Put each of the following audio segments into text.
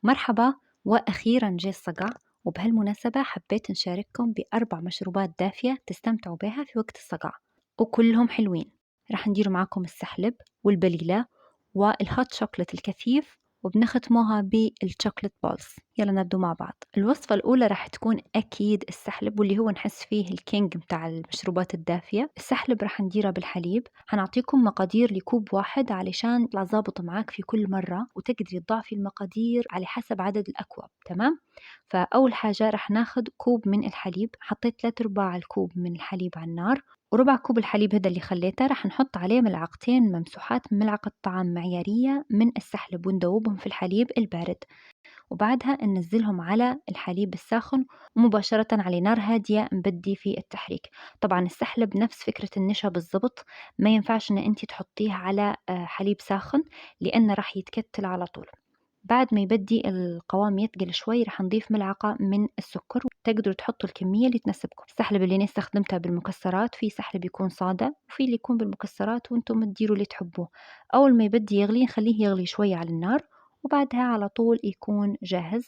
مرحبا، وأخيرا جه الصقع. وبهالمناسبة حبيت نشارككم بأربع مشروبات دافية تستمتعوا بها في وقت الصقع، وكلهم حلوين. راح ندير معاكم السحلب والبليلة والهوت شوكولات الكثيف، وبنختموها بالشوكولات بولز. يلا نبدو مع بعض. الوصفة الأولى راح تكون أكيد السحلب، واللي هو نحس فيه الكينج متاع المشروبات الدافية. السحلب راح نديره بالحليب. هنعطيكم مقادير لكوب واحد علشان يطلع ظابط معاك في كل مرة، وتقدري تضاعفي المقادير على حسب عدد الأكواب. تمام؟ فأول حاجة راح ناخد كوب من الحليب. حطيت 3/4 الكوب من الحليب على النار، وربع كوب الحليب هذا اللي خليته راح نحط عليه ملعقتين ممسوحات من ملعقة طعام معيارية من السحلب، وندوبهم في الحليب البارد، وبعدها ننزلهم على الحليب الساخن، ومباشرة على نار هادية نبدي في التحريك. طبعا السحلب نفس فكرة النشا بالضبط، ما ينفعش ان انت تحطيه على حليب ساخن، لان راح يتكتل على طول. بعد ما يبدي القوام يتقل شوي راح نضيف ملعقة من السكر. تقدروا تحطوا الكمية اللي تناسبكم. السحلب اللي أنا استخدمتها بالمكسرات، في سحلب يكون صادة وفي اللي يكون بالمكسرات، وانتم تديروا اللي تحبوه. أول ما يبدي يغلي نخليه يغلي شوي على النار، وبعدها على طول يكون جاهز.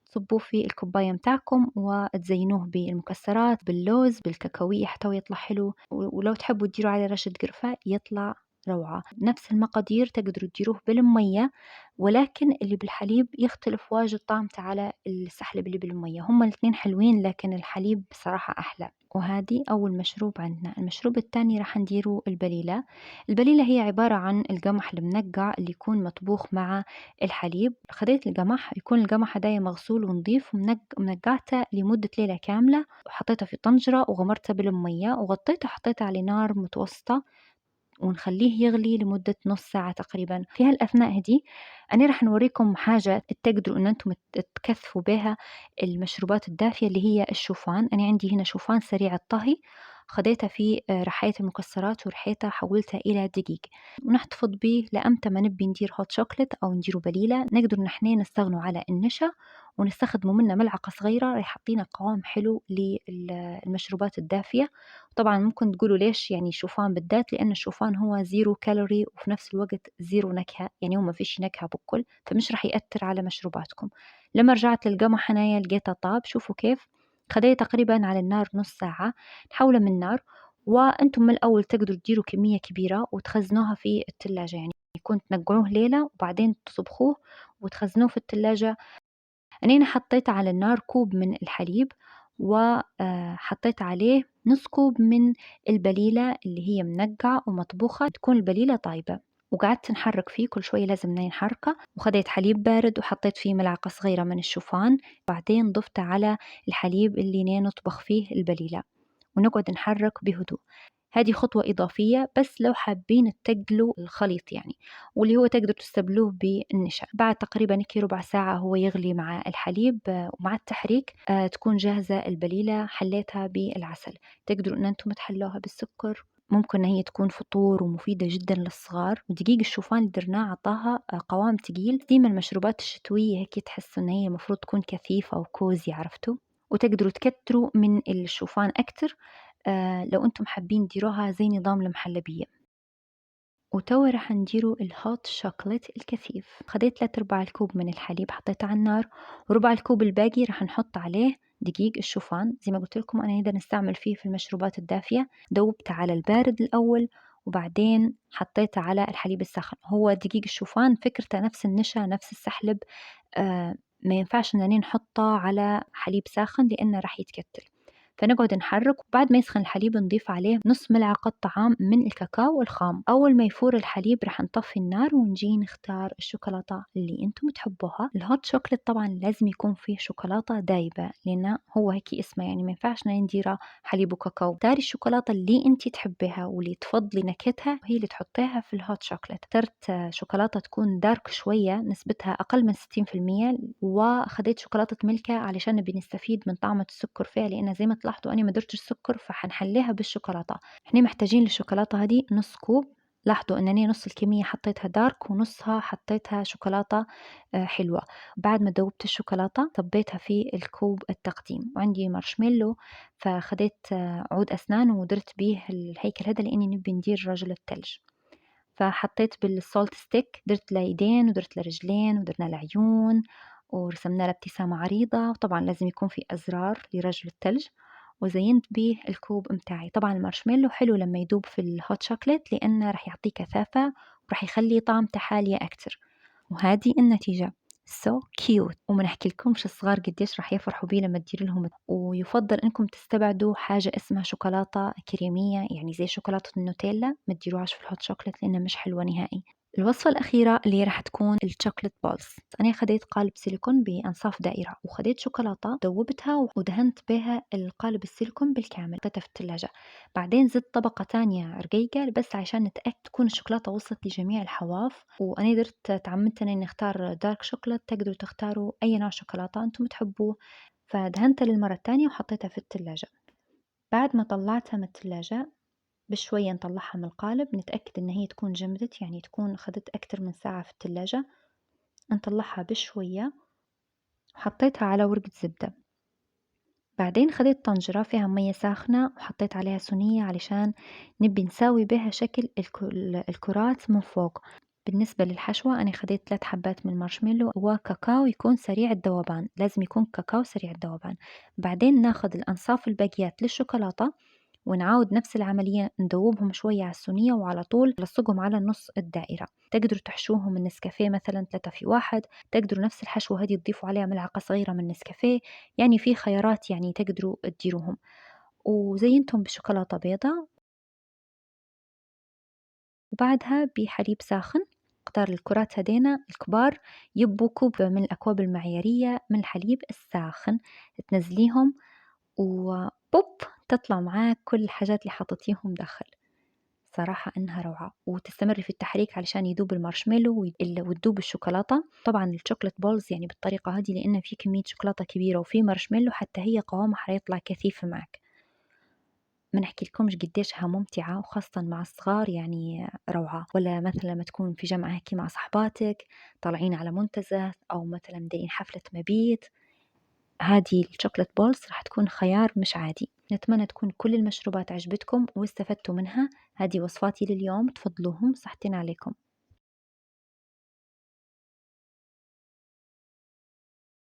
تصبوه في الكوباية متاعكم وتزينوه بالمكسرات، باللوز، بالكاكاوية حتى يطلع حلو، ولو تحبوا تديروا عليه رشة قرفة يطلع روعة. نفس المقادير تقدروا تديروه بالمية، ولكن اللي بالحليب يختلف واجد طعم على السحلب اللي بالمية. هما الاثنين حلوين، لكن الحليب بصراحة أحلى. وهذه أول مشروب عندنا. المشروب الثاني راح نديره البليلة. البليلة هي عبارة عن القمح المنقع اللي يكون مطبوخ مع الحليب. خديت القمح، يكون القمح هدايا مغسول ونظيف ومنقعته لمدة ليلة كاملة، وحطيته في طنجرة وغمرته بالمية وغطيته، حطيته على نار متوسطة، ونخليه يغلي لمدة نص ساعة تقريبا. في هالأثناء هدي أنا راح نوريكم حاجة تقدروا أن أنتم تكثفوا بها المشروبات الدافية، اللي هي الشوفان. أنا عندي هنا شوفان سريع الطهي، خديتها في رحاية المكسرات ورحيتها حولتها إلى دقيق، ونحتفظ به لأمتى ما نبي ندير هوت شوكلت أو نديروا بليلة. نقدر نحن نستغنوا على النشا ونستخدموا منه ملعقة صغيرة، راح يعطينا قوام حلو للمشروبات الدافية. طبعا ممكن تقولوا ليش يعني شوفان بالذات، لأن الشوفان هو زيرو كالوري وفي نفس الوقت زيرو نكهة، يعني هو ما فيش نكهة بكل، فمش راح يأثر على مشروباتكم. لما رجعت للقمح هنايا لقيتها طاب. شوفوا كيف خليه تقريبا على النار نص ساعة. نحوله من النار، وانتم من الأول تقدروا تديروا كمية كبيرة وتخزنوها في الثلاجة، يعني يكون تنقعوه ليلة وبعدين تصبخوه وتخزنوه في الثلاجة. أنا حطيت على النار كوب من الحليب، وحطيت عليه نص كوب من البليلة اللي هي منقعة ومطبوخة، تكون البليلة طايبة، وقعدت نحرك فيه كل شوية، لازم نحركه. وخديت حليب بارد وحطيت فيه ملعقة صغيرة من الشوفان، بعدين ضفت على الحليب اللي نطبخ فيه البليلة، ونقعد نحرك بهدوء. هذه خطوة إضافية بس لو حابين تقلوا الخليط يعني، واللي هو تقدروا تستبدلوه بالنشا. بعد تقريبا هيك ربع ساعة هو يغلي مع الحليب ومع التحريك تكون جاهزة البليلة. حليتها بالعسل. تقدروا ان انتم تحلوها بالسكر، ممكن ان هي تكون فطور ومفيدة جدا للصغار. ودقيق الشوفان اللي درناه عطاها قوام تقيل. ديما المشروبات الشتوية هيك تحس ان هي المفروض تكون كثيفة وكوزي، عرفتوا؟ وتقدروا تكتروا من الشوفان أكتر لو أنتم حابين ديروها زي نظام المحلبية. وتوا راح نديروا الهوت شوكولات الكثيف. خديت 3/4 الكوب من الحليب حطيته على النار، وربع الكوب الباقي راح نحط عليه دقيق الشوفان. زي ما قلت لكم أنا نقدر نستعمل فيه في المشروبات الدافية. دوبته على البارد الأول، وبعدين حطيته على الحليب الساخن. هو دقيق الشوفان فكرته نفس النشا نفس السحلب، ما ينفعش إننا نحطه على حليب ساخن لأنه راح يتكتل. فنقعد نحرك، وبعد ما يسخن الحليب نضيف عليه نص ملعقة طعام من الكاكاو الخام. أول ما يفور الحليب راح نطفي النار ونجي نختار الشوكولاتة اللي انتم تحبوها. الهوت شوكليت طبعا لازم يكون فيه شوكولاتة دايبة، لأن هو هيك اسمه، يعني ما ينفعش نديره حليب وكاكاو. داري الشوكولاتة اللي انت تحبيها واللي تفضلي نكهتها هي اللي تحطيها في الهوت شوكليت. اخترت شوكولاتة تكون دارك شوية، نسبتها أقل من 60%، وخديت شوكولاتة ميلكا علشان نبي نستفيد من طعمة السكر فيها، لأن زي ما تلاحظوا أنا ما درتش سكر، فحنحليها بالشوكولاتة. احنا محتاجين للشوكولاتة هذه نص كوب. لاحظوا أنني نص الكمية حطيتها دارك ونصها حطيتها شوكولاتة حلوة. بعد ما ذوبت الشوكولاتة صبيتها في الكوب التقديم، وعندي مارشميلو فخديت عود أسنان ودرت بيه الهيكل هذا لأني نبي ندير رجل الثلج. فحطيت بالسولت ستيك، درت له يدين ودرت له رجلين ودرنا له عيون، ورسمنا له ابتسامة عريضة، وطبعًا لازم يكون في أزرار لرجل التلج، وزينت بيه الكوب متاعي. طبعًا المارشميلو حلو لما يدوب في الهوت شوكليت لأنه راح يعطيه كثافة وراح يخلي طعمته حالية أكتر. وهذه النتيجة so cute. وما نحكيلكمش الصغار قديش راح يفرحوا بيه لما تديري لهم. ويفضل إنكم تستبعدوا حاجة اسمها شوكولاتة كريمية يعني زي شوكولاتة النوتيلا، ما تديروهاش في الهوت شوكليت لأنها مش حلوة نهائي. الوصفة الأخيرة اللي هي راح تكون الشوكليت بولز. أنا خديت قالب سيليكون بأنصاف دائرة وخديت شوكولاتة دوبتها ودهنت بها القالب السيليكون بالكامل، حطيتها في الثلاجة. بعدين زدت طبقة تانية رقيقة بس عشان نتأكد تكون الشوكولاتة وصلت لجميع الحواف. وأنا درت تعمدت إني نختار دارك شوكولات، تقدروا تختاروا أي نوع شوكولاتة أنتم تحبوه. فدهنتها للمرة التانية وحطيتها في الثلاجة. بعد ما طلعتها من الثلاجة بشوية نطلعها من القالب، نتأكد إن هي تكون جمدت يعني تكون أخدت أكتر من ساعة في الثلاجة. نطلعها بشوية وحطيتها على ورقة زبدة. بعدين خديت طنجرة فيها مية ساخنة وحطيت عليها صينية علشان نبي نساوي بها شكل الكرات من فوق. بالنسبة للحشوة أنا خديت 3 حبات من المارشميلو وكاكاو يكون سريع الذوبان، لازم يكون كاكاو سريع الذوبان. بعدين ناخد الأنصاف الباقيات للشوكولاتة ونعاود نفس العملية، ندوبهم شوية على الصينية وعلى طول نلصقهم على نص الدائرة. تقدروا تحشوهم من نسكافيه مثلا 3 في 1، تقدروا نفس الحشوة هذه تضيفوا عليها ملعقة صغيرة من نسكافيه. يعني في خيارات يعني تقدروا تديروهم. وزينتهم بشوكولاتة بيضة، وبعدها بحليب ساخن مقدار الكرات هذينا الكبار يبوا كوب من الأكواب المعيارية من الحليب الساخن، تنزليهم وبوب تطلع معاك كل الحاجات اللي حطيتيهم داخل. صراحة إنها روعة، وتستمري في التحريك علشان يدوب المارشميلو وتدوب الشوكولاتة. طبعا الشوكولات بولز يعني بالطريقة هذه لأن في كمية شوكولاتة كبيرة وفي مارشميلو حتى هي قوامها حيطلع كثيف معك. ما نحكي لكمش قديشها ممتعة وخاصة مع الصغار يعني روعة. ولا مثلا لما تكون في جمعة هيك مع صحباتك طالعين على منتزه أو مثلا مدين حفلة مبيت، هذه الشوكولات بولز راح تكون خيار مش عادي. نتمنى تكون كل المشروبات عجبتكم واستفدتوا منها. هذه وصفاتي لليوم، تفضلوهم، صحتين عليكم.